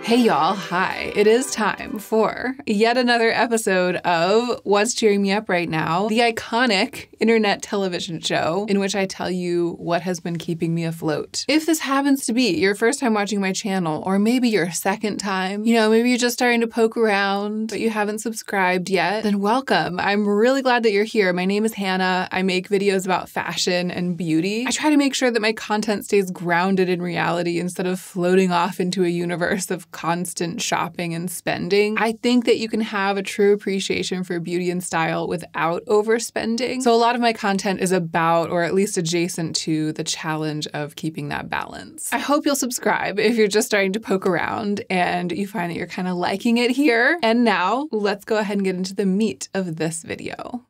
Hey y'all, hi. It is time for yet another episode of What's Cheering Me Up Right Now, the iconic internet television show in which I tell you what has been keeping me afloat. If this happens to be your first time watching my channel, or maybe your second time, maybe you're just starting to poke around, but you haven't subscribed yet, then welcome. I'm really glad that you're here. My name is Hannah. I make videos about fashion and beauty. I try to make sure that my content stays grounded in reality instead of floating off into a universe of constant shopping and spending. I think that you can have a true appreciation for beauty and style without overspending. So a lot of my content is about, or at least adjacent to, the challenge of keeping that balance. I hope you'll subscribe if you're just starting to poke around and you find that you're kind of liking it here. And now let's go ahead and get into the meat of this video.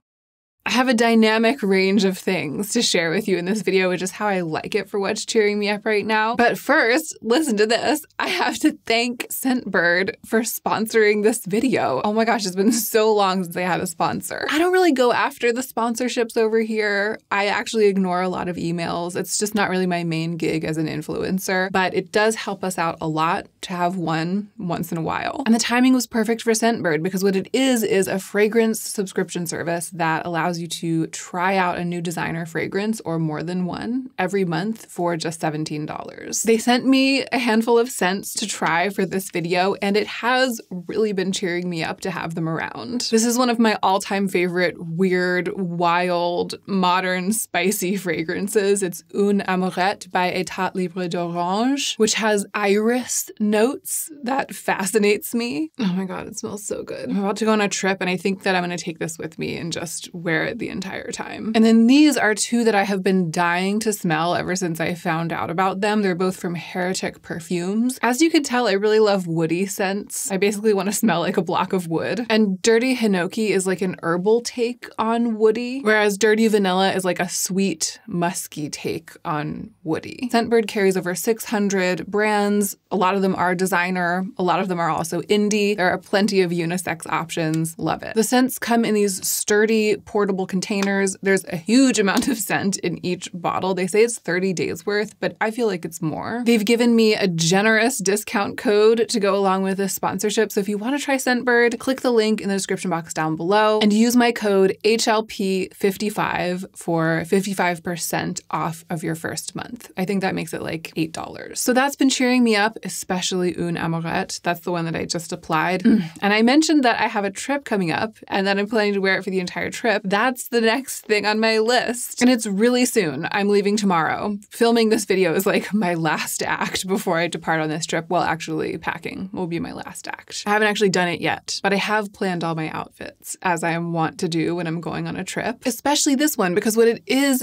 I have a dynamic range of things to share with you in this video, which is how I like it for what's cheering me up right now. But first, listen to this. I have to thank Scentbird for sponsoring this video. Oh my gosh, it's been so long since I had a sponsor. I don't really go after the sponsorships over here. I actually ignore a lot of emails. It's just not really my main gig as an influencer, but it does help us out a lot to have one once in a while. And the timing was perfect for Scentbird because what it is a fragrance subscription service that allows you to try out a new designer fragrance or more than one every month for just $17. They sent me a handful of scents to try for this video, and it has really been cheering me up to have them around. This is one of my all-time favorite weird, wild, modern, spicy fragrances. It's Une Amourette by État Libre d'Orange, which has iris notes that fascinates me. Oh my God, it smells so good. I'm about to go on a trip, and I think that I'm going to take this with me and just wear it the entire time. And then these are two that I have been dying to smell ever since I found out about them. They're both from Heretic Perfumes. As you can tell, I really love woody scents. I basically want to smell like a block of wood. And Dirty Hinoki is like an herbal take on woody, whereas Dirty Vanilla is like a sweet, musky take on woody. Scentbird carries over 600 brands. A lot of them are designer. A lot of them are also indie. There are plenty of unisex options. Love it. The scents come in these sturdy, portable containers. There's a huge amount of scent in each bottle. They say it's 30 days worth, but I feel like it's more. They've given me a generous discount code to go along with this sponsorship. So if you want to try Scentbird, click the link in the description box down below and use my code HLP55 for 55% off of your first month. I think that makes it like $8. So that's been cheering me up, especially Une Amourette. That's the one that I just applied. And I mentioned that I have a trip coming up and that I'm planning to wear it for the entire trip. That's the next thing on my list. And it's really soon. I'm leaving tomorrow. Filming this video is like my last act before I depart on this trip. Well, actually, packing will be my last act. I haven't actually done it yet, but I have planned all my outfits, as I want to do when I'm going on a trip, especially this one, because what it is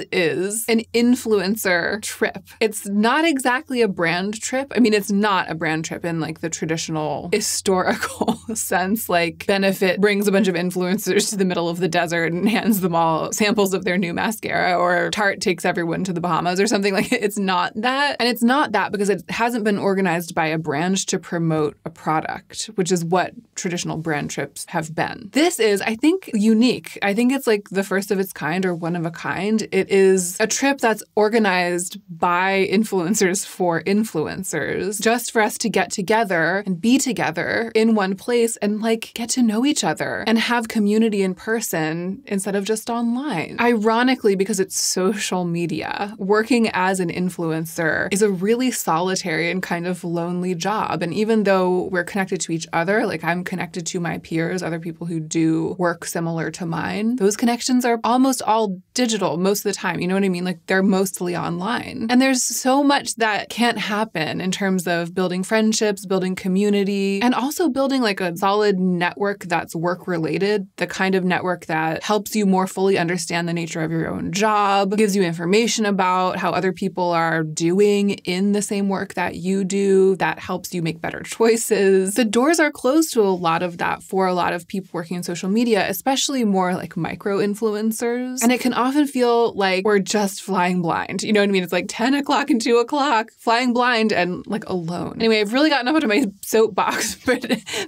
an influencer trip. It's not exactly a brand trip. I mean, it's not a brand trip in like the traditional historical sense, like Benefit brings a bunch of influencers to the middle of the desert and hands them all samples of their new mascara, or Tarte takes everyone to the Bahamas or something. Like, it's not that. And it's not that because it hasn't been organized by a brand to promote a product, which is what traditional brand trips have been. This is, I think, unique. I think it's like the first of its kind or one of a kind. It is a trip that's organized by influencers for influencers, just for us to get together and be together in one place and like get to know each other and have community in person instead of just online. Ironically, because it's social media, working as an influencer is a really solitary and kind of lonely job. And even though we're connected to each other, like I'm connected to my peers, other people who do work similar to mine, those connections are almost all digital most of the time. You know what I mean? Like they're mostly online. And there's so much that can't happen in terms of building friendships, building community, and also building like a solid network that's work related, the kind of network that helps you more fully understand the nature of your own job, gives you information about how other people are doing in the same work that you do, that helps you make better choices. The doors are closed to a lot of that for a lot of people working in social media, especially more like micro influencers. And it can often feel like we're just flying blind. You know what I mean? It's like 10 o'clock and 2 o'clock, flying blind and like alone. Anyway, I've really gotten up into my soapbox, but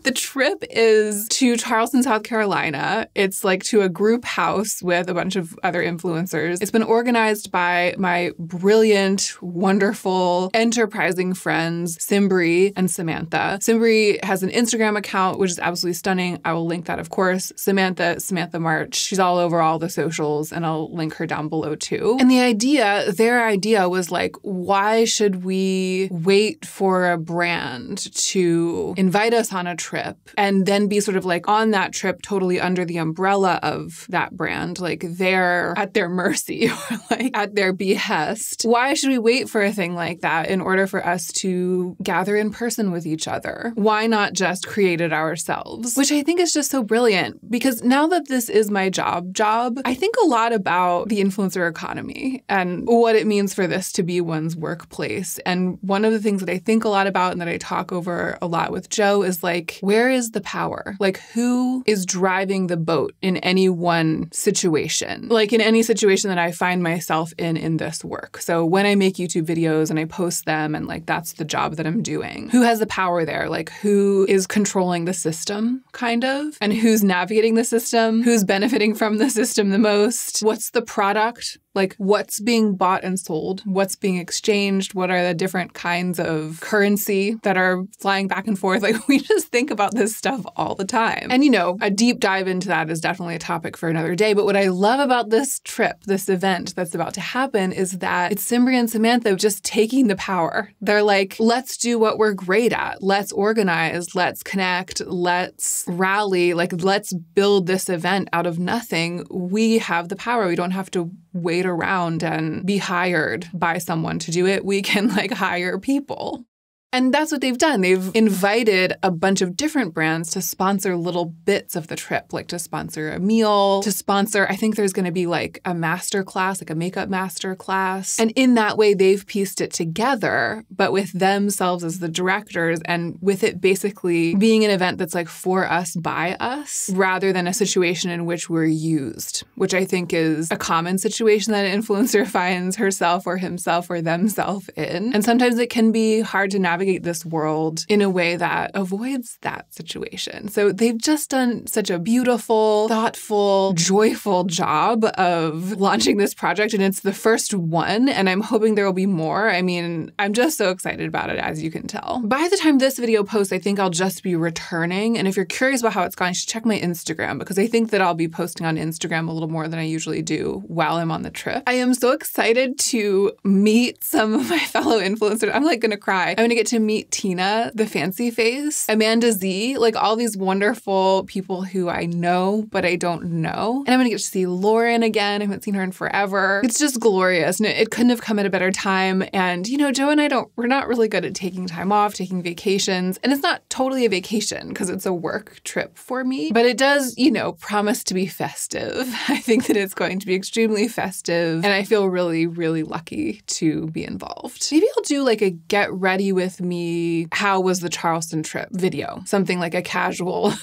the trip is to Charleston, South Carolina. It's like to a group house house with a bunch of other influencers. It's been organized by my brilliant, wonderful, enterprising friends, Simbri and Samantha. Simbri has an Instagram account, which is absolutely stunning. I will link that, of course. Samantha March. She's all over all the socials, and I'll link her down below too. And their idea was like, why should we wait for a brand to invite us on a trip and then be sort of like on that trip totally under the umbrella of that brand? Like they're at their mercy or like at their behest. Why should we wait for a thing like that in order for us to gather in person with each other? Why not just create it ourselves? Which I think is just so brilliant, because now that this is my job, I think a lot about the influencer economy and what it means for this to be one's workplace. And one of the things that I think a lot about and that I talk over a lot with Joe is like, where is the power? Like, who is driving the boat in any one situation? Like in any situation that I find myself in this work. So when I make YouTube videos and I post them and like that's the job that I'm doing, who has the power there? Like who is controlling the system kind of? And who's navigating the system? Who's benefiting from the system the most? What's the product? Like what's being bought and sold? What's being exchanged? What are the different kinds of currency that are flying back and forth? Like we just think about this stuff all the time. And a deep dive into that is definitely a topic for another day. But what I love about this trip, this event that's about to happen, is that it's Simbri and Samantha just taking the power. They're like, let's do what we're great at. Let's organize. Let's connect. Let's rally. Like let's build this event out of nothing. We have the power. We don't have to wait around and be hired by someone to do it. We can like hire people. And that's what they've done. They've invited a bunch of different brands to sponsor little bits of the trip, like to sponsor a meal, to sponsor, I think there's going to be like a master class, like a makeup master class. And in that way, they've pieced it together, but with themselves as the directors and with it basically being an event that's like for us, by us, rather than a situation in which we're used, which I think is a common situation that an influencer finds herself or himself or themselves in. And sometimes it can be hard to navigate this world in a way that avoids that situation. So they've just done such a beautiful, thoughtful, joyful job of launching this project, and it's the first one, and I'm hoping there will be more. I mean, I'm just so excited about it, as you can tell. By the time this video posts, I think I'll just be returning, and if you're curious about how it's gone, you should check my Instagram, because I think that I'll be posting on Instagram a little more than I usually do while I'm on the trip. I am so excited to meet some of my fellow influencers. I'm like gonna cry. I'm gonna get to meet Tina, the fancy face, Amanda Z, like all these wonderful people who I know, but I don't know. And I'm going to get to see Lauren again. I haven't seen her in forever. It's just glorious. And it couldn't have come at a better time. And, Joe and I we're not really good at taking time off, taking vacations. And it's not totally a vacation because it's a work trip for me, but it does, promise to be festive. I think that it's going to be extremely festive. And I feel really, really lucky to be involved. Maybe I'll do like a get ready with me, how was the Charleston trip video? Something like a casual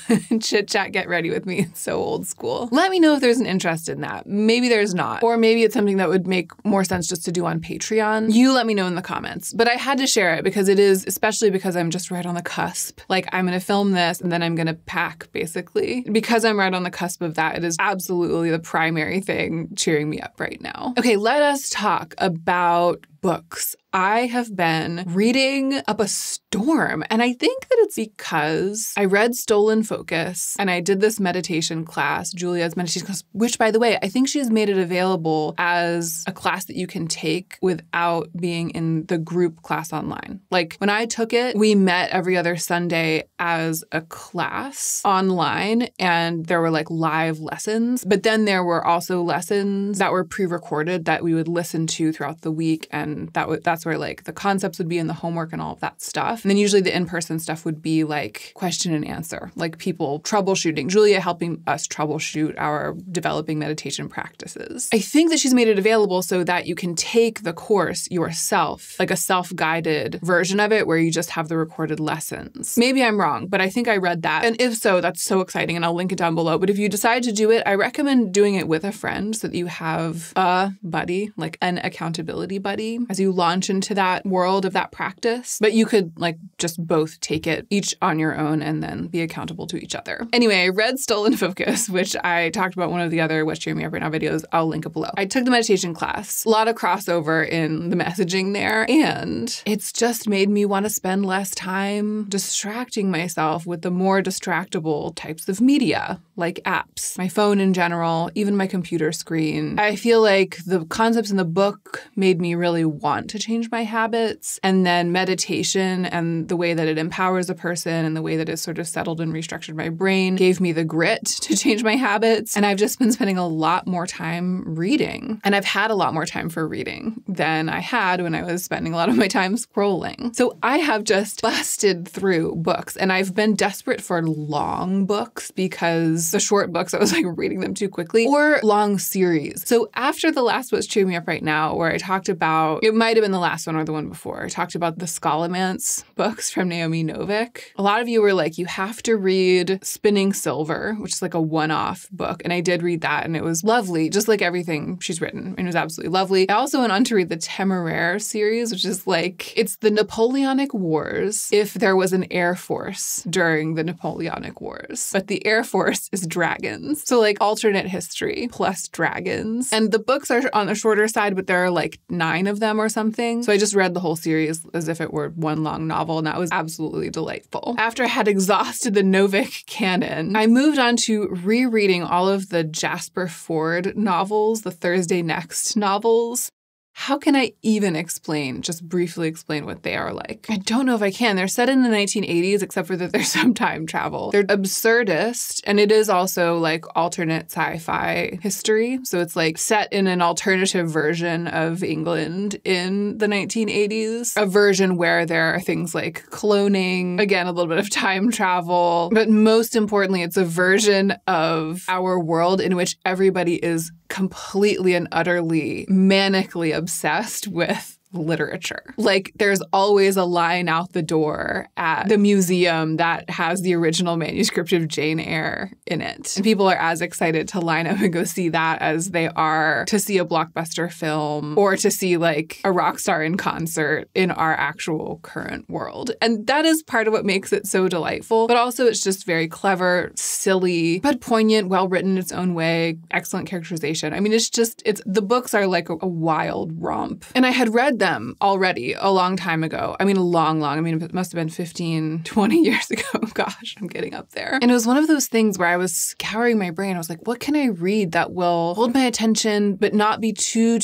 chit chat, get ready with me. It's so old school. Let me know if there's an interest in that. Maybe there's not. Or maybe it's something that would make more sense just to do on Patreon. You let me know in the comments. But I had to share it because it is, especially because I'm just right on the cusp. Like I'm going to film this and then I'm going to pack basically. Because I'm right on the cusp of that, it is absolutely the primary thing cheering me up right now. Okay, let us talk about books. I have been reading up a storm, and I think that it's because I read Stolen Focus and I did this meditation class, Julia's meditation class, which, by the way, I think she's made it available as a class that you can take without being in the group class online. Like when I took it, we met every other Sunday as a class online, and there were like live lessons, but then there were also lessons that were pre-recorded that we would listen to throughout the week, and that's where like the concepts would be in the homework and all of that stuff. And then usually the in-person stuff would be like question and answer, like people troubleshooting, Julia helping us troubleshoot our developing meditation practices. I think that she's made it available so that you can take the course yourself, like a self-guided version of it where you just have the recorded lessons. Maybe I'm wrong, but I think I read that. And if so, that's so exciting, and I'll link it down below. But if you decide to do it, I recommend doing it with a friend so that you have a buddy, like an accountability buddy, as you launch into that world of that practice. But you could like just both take it each on your own and then be accountable to each other. Anyway, I read Stolen Focus, which I talked about one of the other What's Cheering Me Up Right Now videos. I'll link it below. I took the meditation class. A lot of crossover in the messaging there. And it's just made me want to spend less time distracting myself with the more distractible types of media, like apps, my phone in general, even my computer screen. I feel like the concepts in the book made me really want to change my habits. And then meditation and the way that it empowers a person and the way that it sort of settled and restructured my brain gave me the grit to change my habits. And I've just been spending a lot more time reading. And I've had a lot more time for reading than I had when I was spending a lot of my time scrolling. So I have just busted through books, and I've been desperate for long books because the short books, I was like reading them too quickly, or long series. So after the last What's Cheering Me Up Right Now, where I talked about, it might have been the last one or the one before, I talked about the Scholomance books from Naomi Novik. A lot of you were like, you have to read Spinning Silver, which is like a one-off book. And I did read that, and it was lovely, just like everything she's written. And it was absolutely lovely. I also went on to read the Temeraire series, which is like, it's the Napoleonic Wars if there was an Air Force during the Napoleonic Wars. But the Air Force is dragons. So like alternate history plus dragons. And the books are on the shorter side, but there are like 9 of them or something. So I just read the whole series as if it were one long novel, and that was absolutely delightful. After I had exhausted the Novik canon, I moved on to rereading all of the Jasper Fforde novels, the Thursday Next novels. How can I even just briefly explain what they are like? I don't know if I can. They're set in the 1980s, except for that there's some time travel. They're absurdist, and it is also like alternate sci-fi history. So it's like set in an alternative version of England in the 1980s, a version where there are things like cloning, again, a little bit of time travel, but most importantly, it's a version of our world in which everybody is completely and utterly manically obsessed with literature. Like there's always a line out the door at the museum that has the original manuscript of Jane Eyre in it. And people are as excited to line up and go see that as they are to see a blockbuster film or to see like a rock star in concert in our actual current world. And that is part of what makes it so delightful. But also it's just very clever, silly, but poignant, well-written in its own way, excellent characterization. I mean, the books are like a wild romp. And I had read them already a long time ago. I mean, it must have been 15, 20 years ago. Gosh, I'm getting up there. And it was one of those things where I was scouring my brain. I was like, what can I read that will hold my attention, but not be too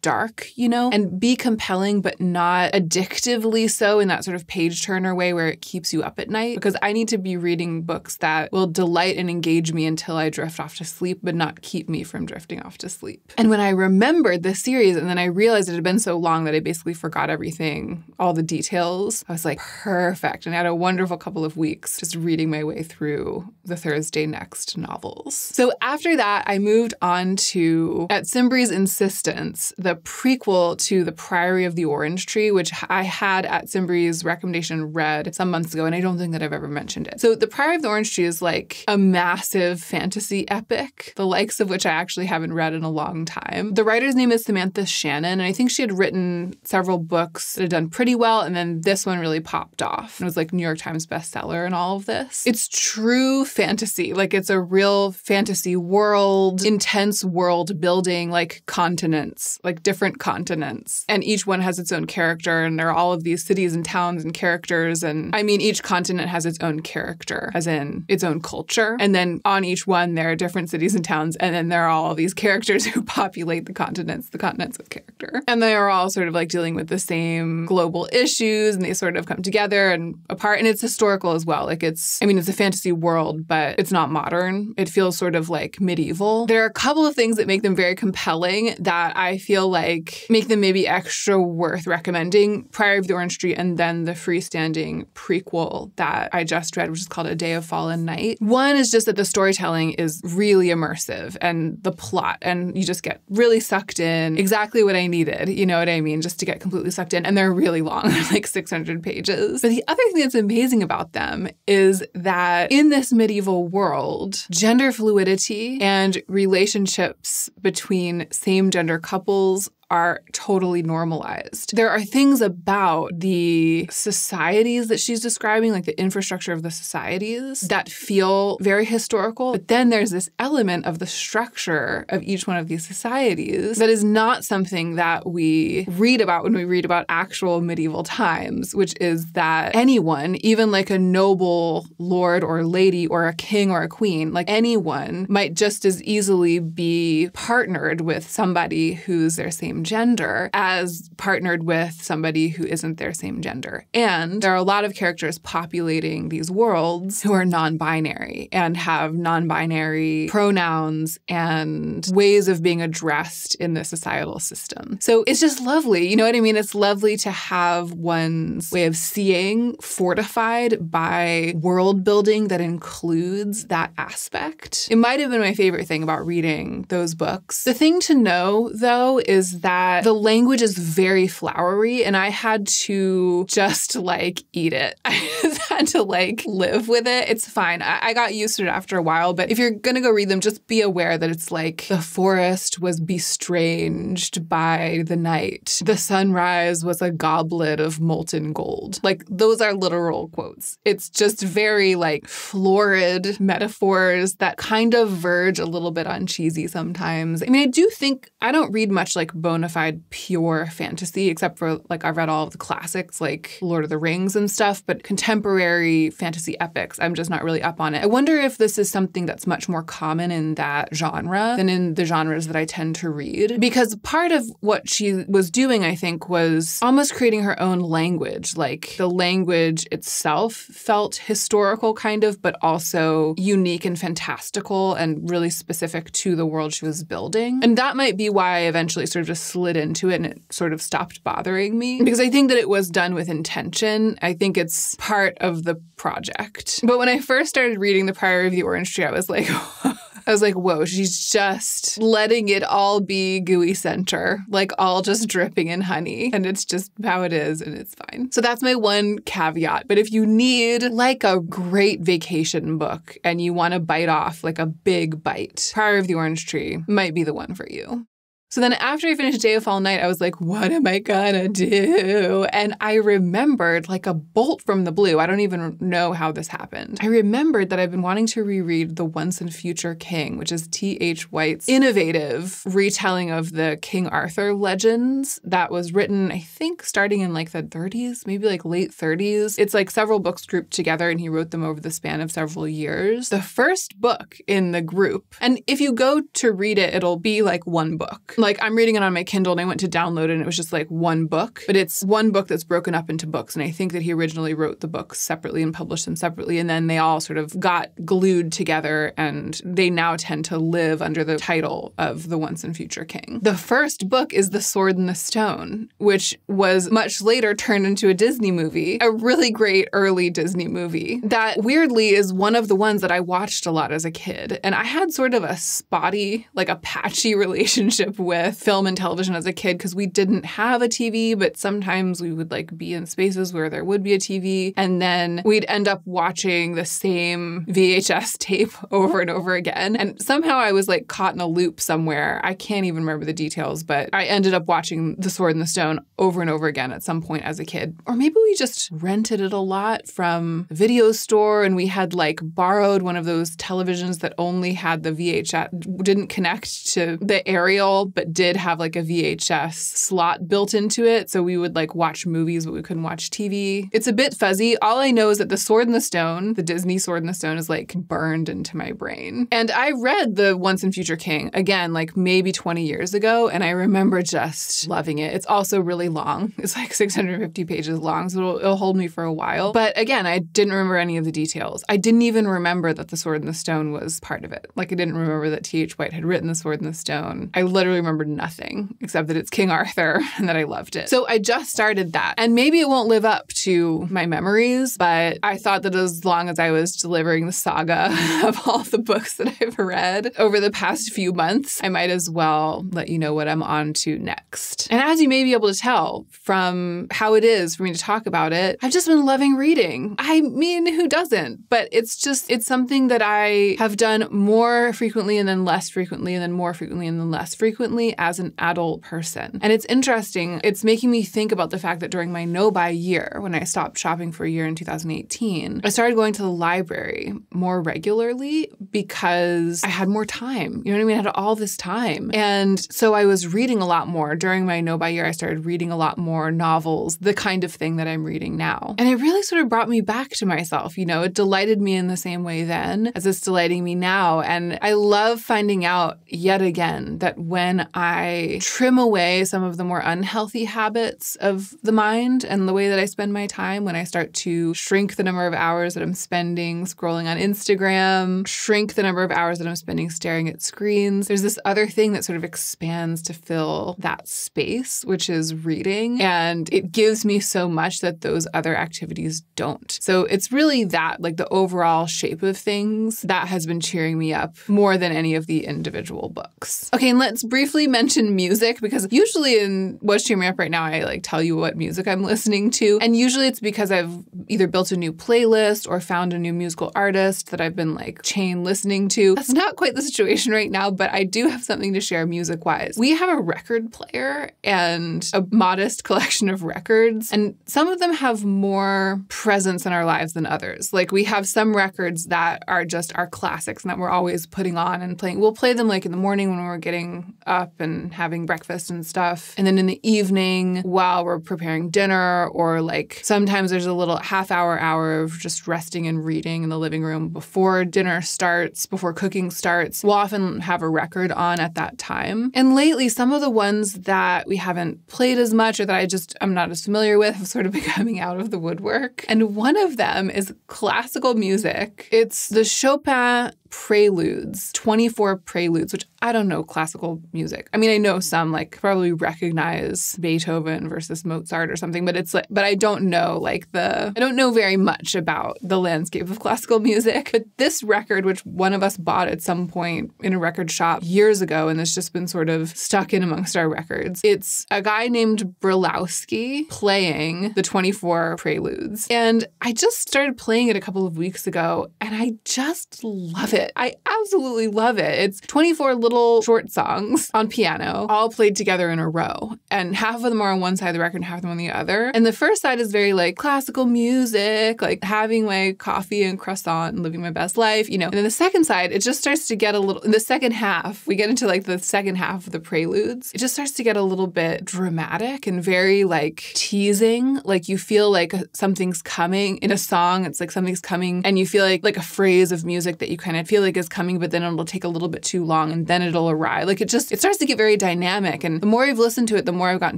dark, and be compelling, but not addictively so in that sort of page turner way where it keeps you up at night? Because I need to be reading books that will delight and engage me until I drift off to sleep, but not keep me from drifting off to sleep. And when I remembered this series, and then I realized it had been so long that I basically forgot everything, all the details, I was like, perfect. And I had a wonderful couple of weeks just reading my way through the Thursday Next novels. So after that, I moved on to, at Simbri's insistence, the prequel to The Priory of the Orange Tree, which I had at Simbri's recommendation read some months ago, and I don't think that I've ever mentioned it. So The Priory of the Orange Tree is like a massive fantasy epic, the likes of which I actually haven't read in a long time. The writer's name is Samantha Shannon, and I think she had written several books that had done pretty well, and then this one really popped off. It was like New York Times bestseller and all of this. It's true fantasy. Like it's a real fantasy world, intense world building, like continents, like different continents. And each one has its own character, and there are all of these cities and towns and characters. And I mean, each continent has its own character, as in its own culture. And then on each one, there are different cities and towns. And then there are all of these characters who populate the continents with character. And they are all sort of like dealing with the same global issues, and they sort of come together and apart. And it's historical as well. Like it's a fantasy world, but it's not modern. It feels sort of like medieval. There are a couple of things that make them very compelling that I feel like make them maybe extra worth recommending. Priory of the Orange Tree, and then the freestanding prequel that I just read, which is called A Day of Fallen Night. One is just that the storytelling is really immersive, and the plot, and you just get really sucked in. Exactly what I needed, you know what I mean? Just to get completely sucked in. And they're really long. They're like 600 pages. But the other thing that's amazing about them is that in this medieval world, gender fluidity and relationships between same-gender couples are totally normalized. There are things about the societies that she's describing, like the infrastructure of the societies, that feel very historical. But then there's this element of the structure of each one of these societies that is not something that we read about when we read about actual medieval times, which is that anyone, even like a noble lord or lady or a king or a queen, like anyone might just as easily be partnered with somebody who's their same gender as partnered with somebody who isn't their same gender. And there are a lot of characters populating these worlds who are non-binary and have non-binary pronouns and ways of being addressed in the societal system. So it's just lovely. You know what I mean? It's lovely to have one's way of seeing fortified by world building that includes that aspect. It might have been my favorite thing about reading those books. The thing to know, though, is that the language is very flowery, and I had to just like eat it. I just had to like live with it. It's fine. I got used to it after a while, but if you're gonna go read them, just be aware that it's like the forest was bestranged by the night. The sunrise was a goblet of molten gold. Like, those are literal quotes. It's just very like florid metaphors that kind of verge a little bit on cheesy sometimes. I mean, I do think I don't read much like bona fide pure fantasy, except for like I've read all of the classics like Lord of the Rings and stuff, but contemporary fantasy epics, I'm just not really up on it. I wonder if this is something that's much more common in that genre than in the genres that I tend to read. Because part of what she was doing, I think, was almost creating her own language. Like, the language itself felt historical kind of, but also unique and fantastical and really specific to the world she was building. And that might be why I eventually sort of just slid into it and it sort of stopped bothering me. Because I think that it was done with intention. I think it's part of the project. But when I first started reading The Priory of the Orange Tree, I was like, whoa, she's just letting it all be gooey center, like all just dripping in honey. And it's just how it is, and it's fine. So that's my one caveat. But if you need like a great vacation book and you want to bite off like a big bite, Priory of the Orange Tree might be the one for you. So then after I finished Day of Fall Night, I was like, what am I gonna do? And I remembered like a bolt from the blue. I don't even know how this happened. I remembered that I've been wanting to reread The Once and Future King, which is T.H. White's innovative retelling of the King Arthur legends that was written, I think, starting in like the 30s, maybe like late 30s. It's like several books grouped together, and he wrote them over the span of several years. The first book in the group, and if you go to read it, it'll be like one book. Like, I'm reading it on my Kindle and I went to download it and it was just like one book, but it's one book that's broken up into books. And I think that he originally wrote the books separately and published them separately. And then they all sort of got glued together and they now tend to live under the title of The Once and Future King. The first book is The Sword and the Stone, which was much later turned into a Disney movie, a really great early Disney movie that weirdly is one of the ones that I watched a lot as a kid. And I had sort of a spotty, like a patchy relationship with film and television as a kid because we didn't have a TV, but sometimes we would like be in spaces where there would be a TV, and then we'd end up watching the same VHS tape over and over again. And somehow I was like caught in a loop somewhere. I can't even remember the details, but I ended up watching The Sword and the Stone over and over again at some point as a kid. Or maybe we just rented it a lot from a video store and we had like borrowed one of those televisions that only had the VHS, didn't connect to the aerial, but did have like a VHS slot built into it. So we would like watch movies, but we couldn't watch TV. It's a bit fuzzy. All I know is that The Sword and the Stone, the Disney Sword and the Stone, is like burned into my brain. And I read The Once and Future King, again, like maybe 20 years ago, and I remember just loving it. It's also really long. It's like 650 pages long, so it'll hold me for a while. But again, I didn't remember any of the details. I didn't even remember that The Sword and the Stone was part of it. Like, I didn't remember that T.H. White had written The Sword and the Stone. I literally remembered nothing except that it's King Arthur and that I loved it. So I just started that. And maybe it won't live up to my memories, but I thought that as long as I was delivering the saga of all the books that I've read over the past few months, I might as well let you know what I'm on to next. And as you may be able to tell from how it is for me to talk about it, I've just been loving reading. I mean, who doesn't? But it's something that I have done more frequently and then less frequently and then more frequently and then less frequently. differently as an adult person. And it's interesting. It's making me think about the fact that during my no-buy year, when I stopped shopping for a year in 2018, I started going to the library more regularly because I had more time. You know what I mean? I had all this time. And so I was reading a lot more. During my no-buy year, I started reading a lot more novels, the kind of thing that I'm reading now. And it really sort of brought me back to myself. You know, it delighted me in the same way then as it's delighting me now. And I love finding out yet again that when I trim away some of the more unhealthy habits of the mind and the way that I spend my time, when I start to shrink the number of hours that I'm spending scrolling on Instagram, shrink the number of hours that I'm spending staring at screens, there's this other thing that sort of expands to fill that space, which is reading. And it gives me so much that those other activities don't. So it's really that, like the overall shape of things, that has been cheering me up more than any of the individual books. Okay, and let's briefly mention music, because usually in What's Cheering Me Up Right Now, I like tell you what music I'm listening to. And usually it's because I've either built a new playlist or found a new musical artist that I've been like chain listening to. That's not quite the situation right now, but I do have something to share music-wise. We have a record player and a modest collection of records, and some of them have more presence in our lives than others. Like we have some records that are just our classics and that we're always putting on and playing. We'll play them like in the morning when we're getting up and having breakfast and stuff. And then in the evening while we're preparing dinner, or like sometimes there's a little hour of just resting and reading in the living room before dinner starts, before cooking starts. We'll often have a record on at that time. And lately, some of the ones that we haven't played as much or that I'm not as familiar with have sort of been coming out of the woodwork. And one of them is classical music. It's the Chopin Preludes, 24 Preludes, which I don't know classical music. I mean, I know some, like probably recognize Beethoven versus Mozart or something, but I don't know I don't know very much about the landscape of classical music. But this record, which one of us bought at some point in a record shop years ago, and it's just been sort of stuck in amongst our records. It's a guy named Brylowski playing the 24 Preludes. And I just started playing it a couple of weeks ago, and I just love it. I absolutely love it. It's 24 little short songs on piano, all played together in a row. And half of them are on one side of the record and half of them on the other. And the first side is very like classical music, like having my coffee and croissant and living my best life, you know. And then the second side, it just starts to get a little, in the second half, we get into like the second half of the preludes, it just starts to get a little bit dramatic and very like teasing. Like you feel like something's coming in a song. It's like something's coming and you feel like a phrase of music that you kind of feel like is coming, but then it'll take a little bit too long and then it'll arrive. Like it starts to get very dynamic. And the more I've listened to it, the more I've gotten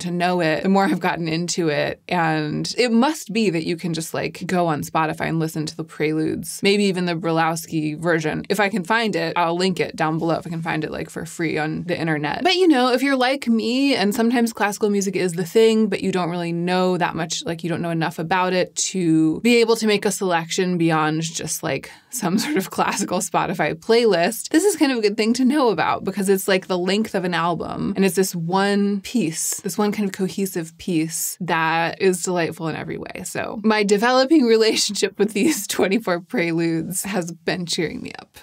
to know it, the more I've gotten into it. And it must be that you can just like go on Spotify and listen to the preludes, maybe even the Brylowski version. If I can find it, I'll link it down below if I can find it like for free on the internet. But you know, if you're like me and sometimes classical music is the thing, but you don't really know that much, like you don't know enough about it to be able to make a selection beyond just like some sort of classical Spotify playlist, this is kind of a good thing to know about because it's like the length of an album and it's this one piece, this one kind of cohesive piece that is delightful in every way. So my developing relationship with these 24 Preludes has been cheering me up.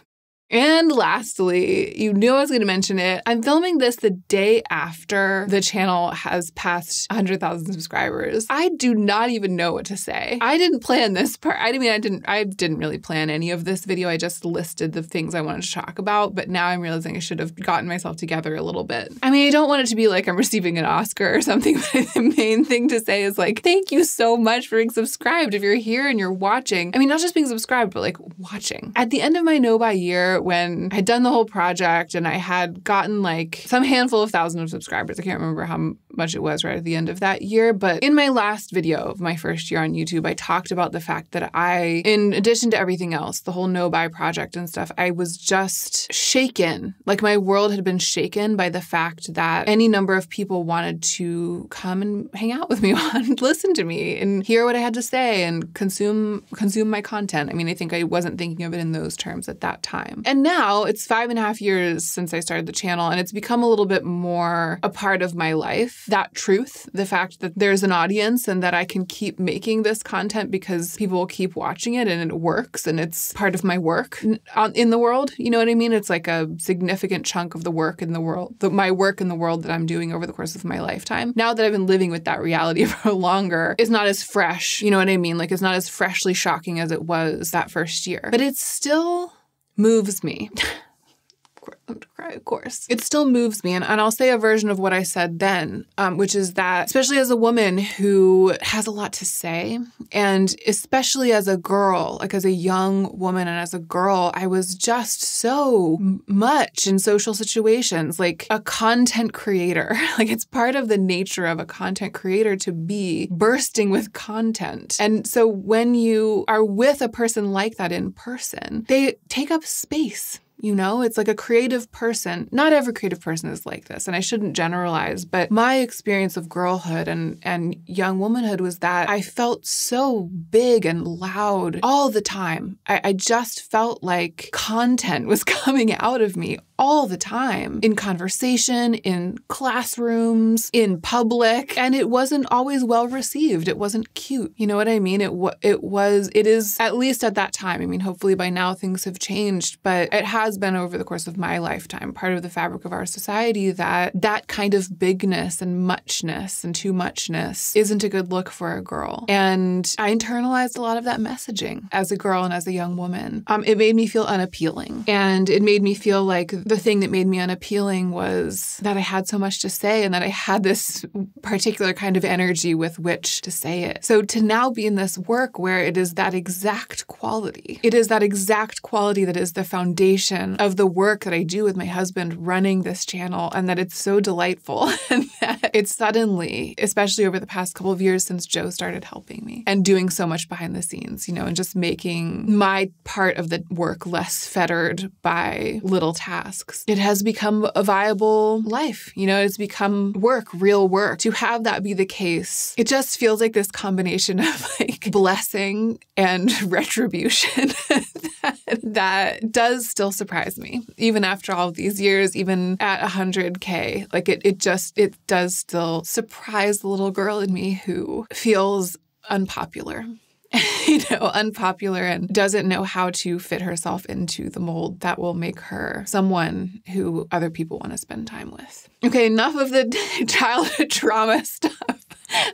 And lastly, you knew I was going to mention it. I'm filming this the day after the channel has passed 100,000 subscribers. I do not even know what to say. I didn't plan this part. I didn't really plan any of this video. I just listed the things I wanted to talk about, but now I'm realizing I should have gotten myself together a little bit. I mean, I don't want it to be like I'm receiving an Oscar or something, but the main thing to say is like, thank you so much for being subscribed. If you're here and you're watching, I mean, not just being subscribed, but like watching. At the end of my no-buy year, when I had done the whole project and I had gotten like some handful of thousands of subscribers. I can't remember how much it was right at the end of that year. But in my last video of my first year on YouTube, I talked about the fact that I, in addition to everything else, the whole no-buy project and stuff, I was just shaken. Like my world had been shaken by the fact that any number of people wanted to come and hang out with me and listen to me and hear what I had to say and consume my content. I mean, I think I wasn't thinking of it in those terms at that time. And now it's 5.5 years since I started the channel and it's become a little bit more a part of my life. that truth, the fact that there's an audience and that I can keep making this content because people will keep watching it and it works and it's part of my work in the world. You know what I mean? It's like a significant chunk of the work in the world, my work in the world that I'm doing over the course of my lifetime. Now that I've been living with that reality for longer, it's not as fresh. You know what I mean? Like, it's not as freshly shocking as it was that first year. But it still moves me. I'm going to cry, of course. It still moves me. And I'll say a version of what I said then, which is that, especially as a woman who has a lot to say, and especially as a girl, like as a young woman and as a girl, I was just so much in social situations, like a content creator. Like, it's part of the nature of a content creator to be bursting with content. And so when you are with a person like that in person, they take up space. You know, it's like a creative person. Not every creative person is like this, and I shouldn't generalize, but my experience of girlhood and young womanhood was that I felt so big and loud all the time. I just felt like content was coming out of me all the time, in conversation, in classrooms, in public, and it wasn't always well received. It wasn't cute. You know what I mean? It is, at least at that time. I mean, hopefully by now things have changed, but it has been over the course of my lifetime, part of the fabric of our society, that kind of bigness and muchness and too muchness isn't a good look for a girl. And I internalized a lot of that messaging as a girl and as a young woman. It made me feel unappealing, and it made me feel like the thing that made me unappealing was that I had so much to say and that I had this particular kind of energy with which to say it. So to now be in this work where it is that exact quality, it is that exact quality that is the foundation of the work that I do with my husband running this channel, and that it's so delightful, and that it's suddenly, especially over the past couple of years since Joe started helping me and doing so much behind the scenes, you know, and just making my part of the work less fettered by little tasks. It has become a viable life. You know, it's become work, real work. To have that be the case, it just feels like this combination of like blessing and retribution that does still surprise me. Even after all of these years, even at 100K, like it does still surprise the little girl in me who feels unpopular. You know, unpopular and doesn't know how to fit herself into the mold that will make her someone who other people want to spend time with. Okay, enough of the childhood trauma stuff.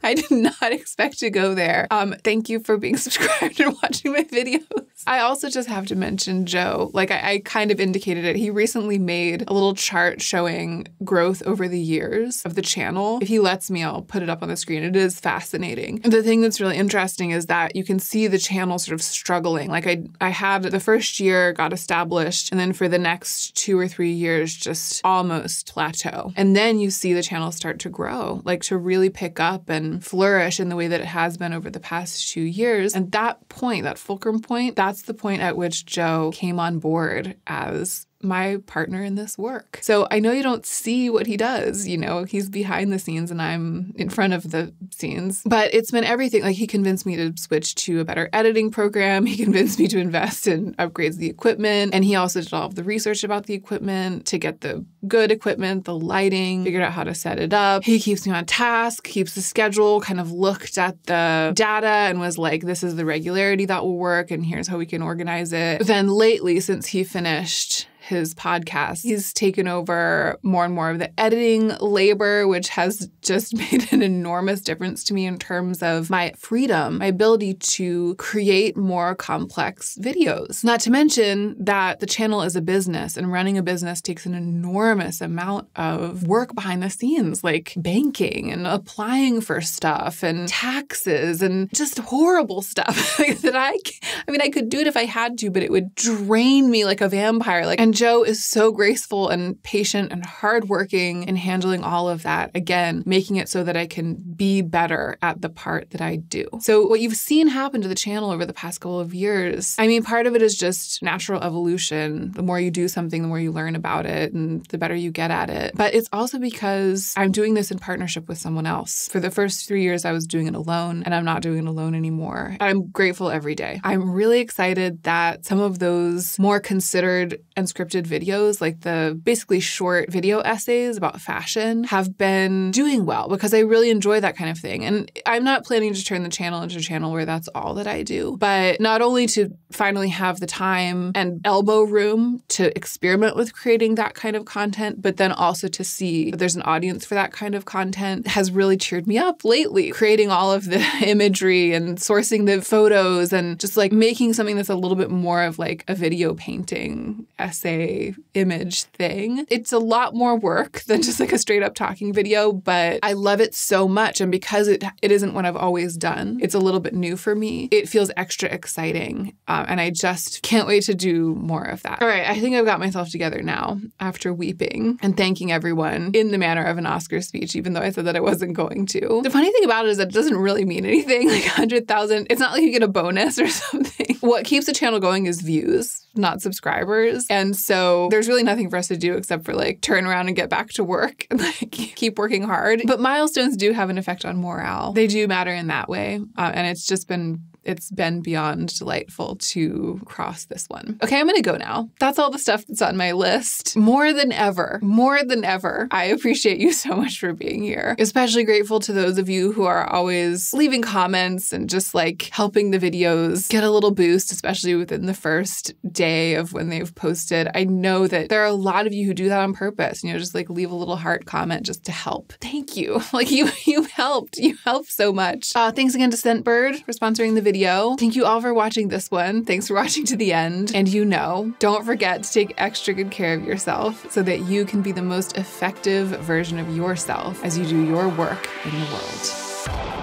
I did not expect to go there. Thank you for being subscribed and watching my videos. I also just have to mention Joe. Like I kind of indicated it. He recently made a little chart showing growth over the years of the channel. If he lets me, I'll put it up on the screen. It is fascinating. The thing that's really interesting is that you can see the channel sort of struggling. Like I had the first year got established, and then for the next 2 or 3 years, just almost plateau. And then you see the channel start to grow, like to really pick up and flourish in the way that it has been over the past 2 years. And that point, that fulcrum point, that's the point at which Joe came on board as my partner in this work. So I know you don't see what he does, you know, he's behind the scenes and I'm in front of the scenes, but it's been everything. Like he convinced me to switch to a better editing program. He convinced me to invest in upgrades of the equipment. And he also did all of the research about the equipment to get the good equipment, the lighting, figured out how to set it up. He keeps me on task, keeps the schedule, kind of looked at the data and was like, this is the regularity that will work and here's how we can organize it. Then lately, since he finished his podcast, he's taken over more and more of the editing labor, which has just made an enormous difference to me in terms of my freedom, my ability to create more complex videos. Not to mention that the channel is a business, and running a business takes an enormous amount of work behind the scenes, like banking and applying for stuff and taxes and just horrible stuff that I could do it if I had to, but it would drain me like a vampire. And Joe is so graceful and patient and hardworking in handling all of that. Again, making it so that I can be better at the part that I do. So what you've seen happen to the channel over the past couple of years, I mean, part of it is just natural evolution. The more you do something, the more you learn about it and the better you get at it. But it's also because I'm doing this in partnership with someone else. For the first 3 years, I was doing it alone, and I'm not doing it alone anymore. I'm grateful every day. I'm really excited that some of those more considered and scripted unscripted videos, like the basically short video essays about fashion, have been doing well because I really enjoy that kind of thing. And I'm not planning to turn the channel into a channel where that's all that I do, but not only to finally have the time and elbow room to experiment with creating that kind of content, but then also to see that there's an audience for that kind of content has really cheered me up lately. Creating all of the imagery and sourcing the photos and just like making something that's a little bit more of like a video painting, essay, image thing. It's a lot more work than just like a straight up talking video, but I love it so much. And because it isn't what I've always done, it's a little bit new for me. It feels extra exciting. And I just can't wait to do more of that. All right, I think I've got myself together now after weeping and thanking everyone in the manner of an Oscar speech, even though I said that I wasn't going to. The funny thing about it is that it doesn't really mean anything. Like 100,000, it's not like you get a bonus or something. What keeps the channel going is views, not subscribers. And so there's really nothing for us to do except for like turn around and get back to work and like keep working hard. But milestones do have an effect on morale. They do matter in that way. And it's been beyond delightful to cross this one. Okay, I'm gonna go now. That's all the stuff that's on my list. More than ever, I appreciate you so much for being here. Especially grateful to those of you who are always leaving comments and just like helping the videos get a little boost, especially within the first day of when they've posted. I know that there are a lot of you who do that on purpose, just like leave a little heart comment just to help. Thank you. Like you helped. You helped so much. Thanks again to Scentbird for sponsoring the video. Thank you all for watching this one. Thanks for watching to the end. And don't forget to take extra good care of yourself so that you can be the most effective version of yourself as you do your work in the world.